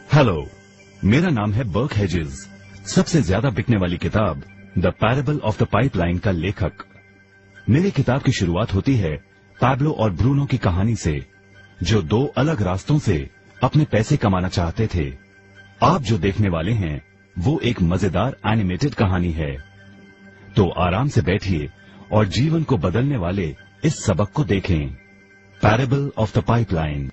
Hello, मेरा नाम है बर्क हेजेस। सबसे ज्यादा बिकने वाली किताब the parable of the pipeline का लेखक। मेरी किताब की शुरुआत होती है पैब्लो और ब्रूनो की कहानी से, जो दो अलग रास्तों से अपने पैसे कमाना चाहते थे। आप जो देखने वाले हैं वो एक मजेदार एनिमेटेड कहानी है। तो आराम से बैठिए और जीवन को बदलने वाले इस सबक को देखें, पैराबल ऑफ द पाइपलाइन।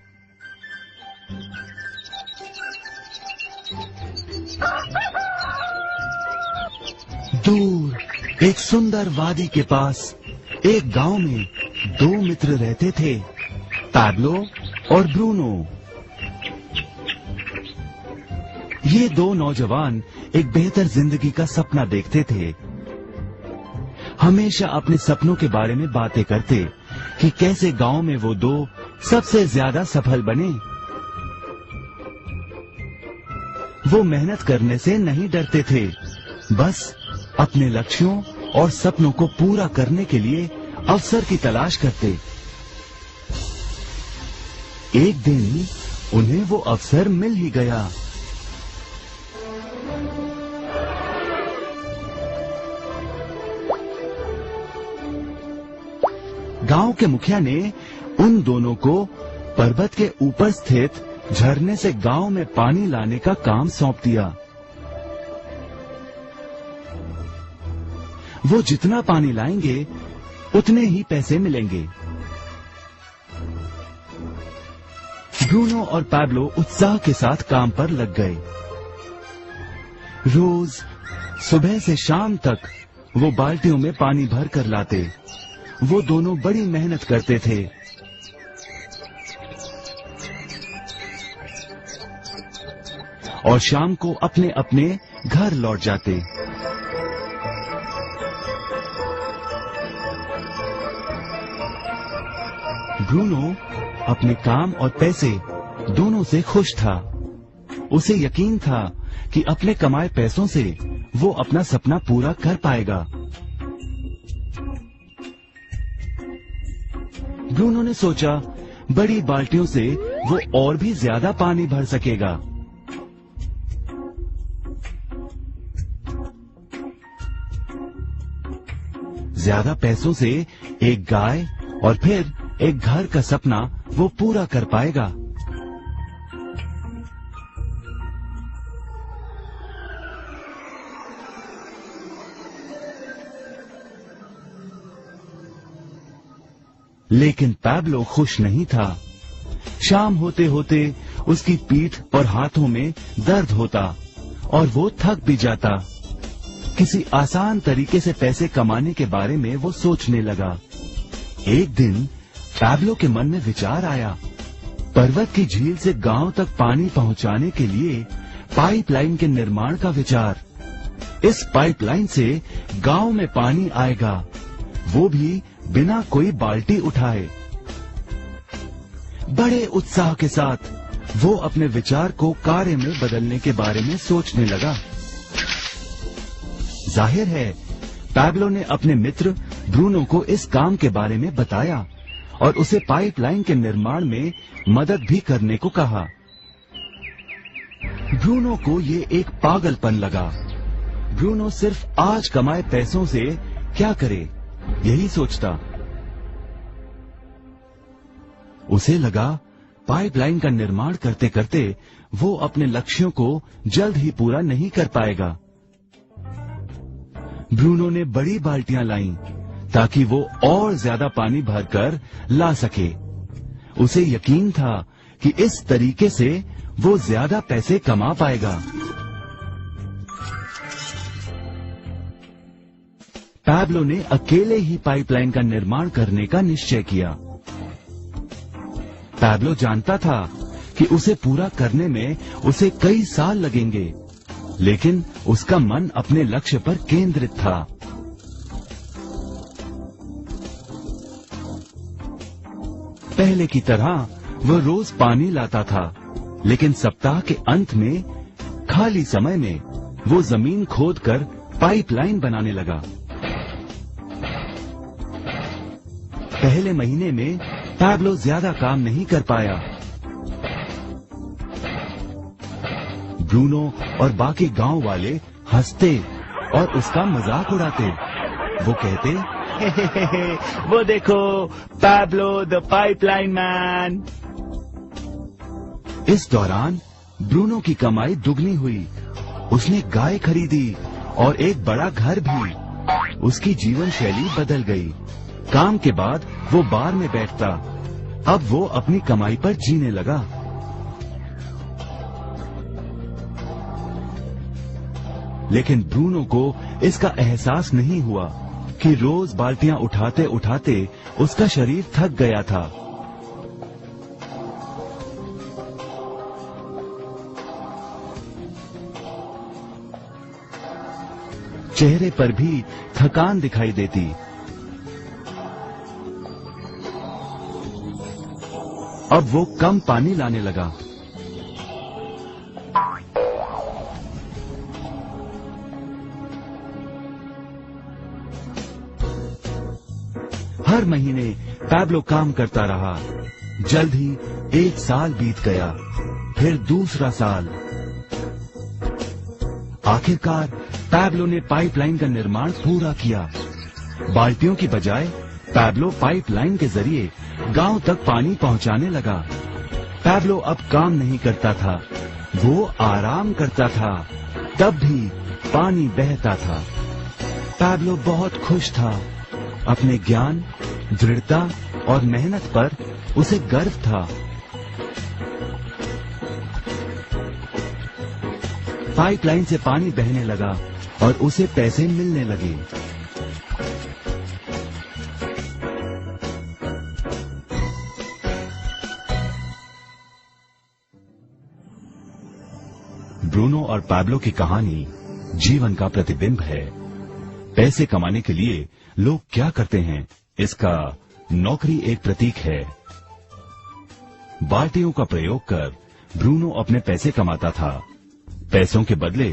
दूर एक सुंदर वादी के पास एक गांव में दो मित्र रहते थे, पैब्लो और ब्रूनो। ये दो नौजवान एक बेहतर जिंदगी का सपना देखते थे। हमेशा अपने सपनों के बारे में बातें करते कि कैसे गांव में वो दो सबसे ज्यादा सफल बने। वो मेहनत करने से नहीं डरते थे, बस अपने लक्ष्यों और सपनों को पूरा करने के लिए अवसर की तलाश करते। एक दिन उन्हें वो अवसर मिल ही गया। गांव के मुखिया ने उन दोनों को पर्वत के ऊपर स्थित झरने से गांव में पानी लाने का काम सौंप दिया। वो जितना पानी लाएंगे उतने ही पैसे मिलेंगे। ब्रूनो और पैब्लो उत्साह के साथ काम पर लग गए। रोज सुबह से शाम तक वो बाल्टियों में पानी भर कर लाते। वो दोनों बड़ी मेहनत करते थे। और शाम को अपने अपने घर लौट जाते। ब्रूनो अपने काम और पैसे दोनों से खुश था। उसे यकीन था कि अपने कमाए पैसों से वो अपना सपना पूरा कर पाएगा। ब्रूनो ने सोचा बड़ी बाल्टियों से वो और भी ज्यादा पानी भर सकेगा। ज्यादा पैसों से एक गाय और फिर एक घर का सपना वो पूरा कर पाएगा। लेकिन पैब्लो खुश नहीं था। शाम होते होते उसकी पीठ और हाथों में दर्द होता और वो थक भी जाता। किसी आसान तरीके से पैसे कमाने के बारे में वो सोचने लगा। एक दिन पैब्लो के मन में विचार आया, पर्वत की झील से गांव तक पानी पहुंचाने के लिए पाइपलाइन के निर्माण का विचार। इस पाइपलाइन से गांव में पानी आएगा, वो भी बिना कोई बाल्टी उठाए। बड़े उत्साह के साथ वो अपने विचार को कार्य में बदलने के बारे में सोचने लगा। जाहिर है पैब्लो ने अपने मित्र ब्रूनो को इस काम के बारे में बताया और उसे पाइपलाइन के निर्माण में मदद भी करने को कहा। ब्रूनो को ये एक पागलपन लगा। ब्रूनो सिर्फ आज कमाए पैसों से क्या करे, यही सोचता। उसे लगा पाइपलाइन का निर्माण करते करते वो अपने लक्ष्यों को जल्द ही पूरा नहीं कर पाएगा। ब्रूनो ने बड़ी बाल्टियां लाईं ताकि वो और ज्यादा पानी भरकर ला सके। उसे यकीन था कि इस तरीके से वो ज्यादा पैसे कमा पाएगा। पैब्लो ने अकेले ही पाइपलाइन का निर्माण करने का निश्चय किया। पैब्लो जानता था कि उसे पूरा करने में उसे कई साल लगेंगे, लेकिन उसका मन अपने लक्ष्य पर केंद्रित था। पहले की तरह वह रोज पानी लाता था, लेकिन सप्ताह के अंत में खाली समय में वो जमीन खोदकर पाइपलाइन बनाने लगा। पहले महीने में पैब्लो ज्यादा काम नहीं कर पाया। ब्रूनो और बाकी गांव वाले हंसते और उसका मजाक उड़ाते। वो कहते, वो देखो पैब्लो द पाइपलाइन मैन। इस दौरान ब्रूनो की कमाई दुगनी हुई। उसने गाय खरीदी और एक बड़ा घर भी। उसकी जीवन शैली बदल गई। काम के बाद वो बार में बैठता। अब वो अपनी कमाई पर जीने लगा। लेकिन ब्रूनो को इसका एहसास नहीं हुआ कि रोज बाल्टियां उठाते उठाते उसका शरीर थक गया था। चेहरे पर भी थकान दिखाई देती। अब वो कम पानी लाने लगा। हर महीने पैब्लो काम करता रहा। जल्द ही 1 साल बीत गया, फिर दूसरा साल। आखिरकार पैब्लो ने पाइपलाइन का निर्माण पूरा किया। बाल्टियों की बजाय पैब्लो पाइपलाइन के जरिए गांव तक पानी पहुंचाने लगा। पैब्लो अब काम नहीं करता था, वो आराम करता था। तब भी पानी बहता था। पैब्लो बहुत खुश था। अपने ज्ञान, दृढ़ता और मेहनत पर उसे गर्व था। पाइपलाइन से पानी बहने लगा और उसे पैसे मिलने लगे। ब्रूनो और पैब्लो की कहानी जीवन का प्रतिबिंब है। पैसे कमाने के लिए लोग क्या करते हैं, इसका नौकरी एक प्रतीक है। बाल्टियों का प्रयोग कर ब्रूनो अपने पैसे कमाता था। पैसों के बदले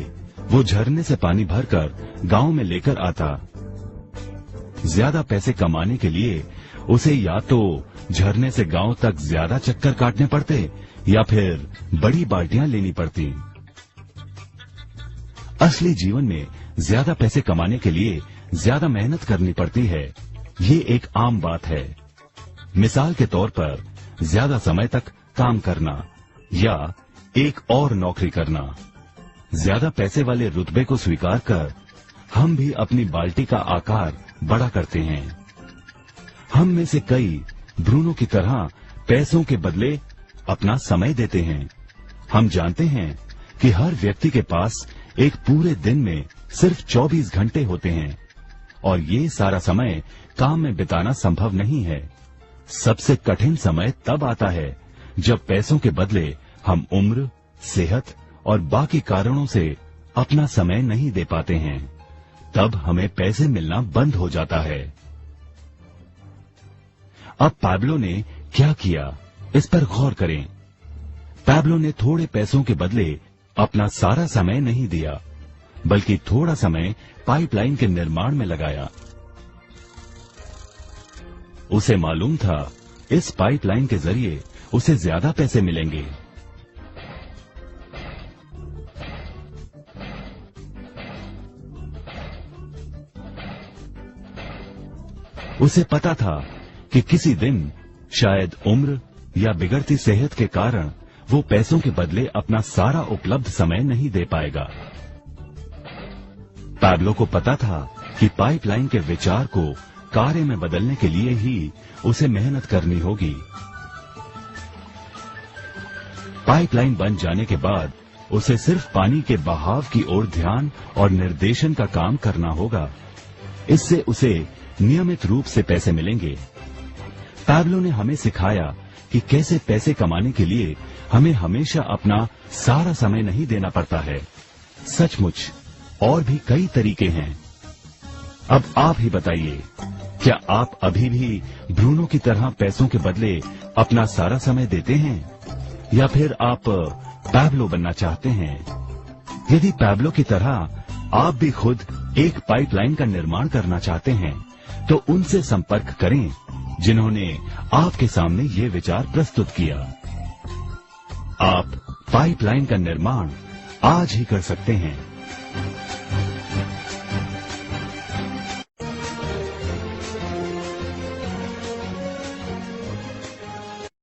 वो झरने से पानी भरकर गांव में लेकर आता। ज्यादा पैसे कमाने के लिए उसे या तो झरने से गांव तक ज्यादा चक्कर काटने पड़ते या फिर बड़ी बाल्टियां लेनी पड़ती। असली जीवन में ज्यादा पैसे कमाने के लिए ज्यादा मेहनत करनी पड़ती है। ये एक आम बात है। मिसाल के तौर पर ज्यादा समय तक काम करना या एक और नौकरी करना। ज्यादा पैसे वाले रुतबे को स्वीकार कर हम भी अपनी बाल्टी का आकार बड़ा करते हैं। हम में से कई ब्रूनो की तरह पैसों के बदले अपना समय देते हैं। हम जानते हैं कि हर व्यक्ति के पास एक पूरे दिन में सिर्फ 24 घंटे होते हैं और ये सारा समय काम में बिताना संभव नहीं है। सबसे कठिन समय तब आता है जब पैसों के बदले हम उम्र, सेहत और बाकी कारणों से अपना समय नहीं दे पाते हैं। तब हमें पैसे मिलना बंद हो जाता है। अब पैब्लो ने क्या किया, इस पर गौर करें। पैब्लो ने थोड़े पैसों के बदले अपना सारा समय नहीं दिया, बल्कि थोड़ा समय पाइपलाइन के निर्माण में लगाया। उसे मालूम था इस पाइपलाइन के जरिए उसे ज्यादा पैसे मिलेंगे। उसे पता था कि किसी दिन शायद उम्र या बिगड़ती सेहत के कारण वो पैसों के बदले अपना सारा उपलब्ध समय नहीं दे पाएगा। पैब्लो को पता था कि पाइपलाइन के विचार को कार्य में बदलने के लिए ही उसे मेहनत करनी होगी। पाइपलाइन बन जाने के बाद उसे सिर्फ पानी के बहाव की ओर ध्यान और निर्देशन का काम करना होगा। इससे उसे नियमित रूप से पैसे मिलेंगे। पैब्लो ने हमें सिखाया कि कैसे पैसे कमाने के लिए हमें हमेशा अपना सारा समय नहीं देना पड़ता है। सचमुच और भी कई तरीके हैं। अब आप ही बताइए, क्या आप अभी भी ब्रूनो की तरह पैसों के बदले अपना सारा समय देते हैं या फिर आप पैब्लो बनना चाहते हैं? यदि पैब्लो की तरह आप भी खुद एक पाइपलाइन का निर्माण करना चाहते हैं तो उनसे संपर्क करें जिन्होंने आपके सामने ये विचार प्रस्तुत किया। आप पाइपलाइन का निर्माण आज ही कर सकते हैं।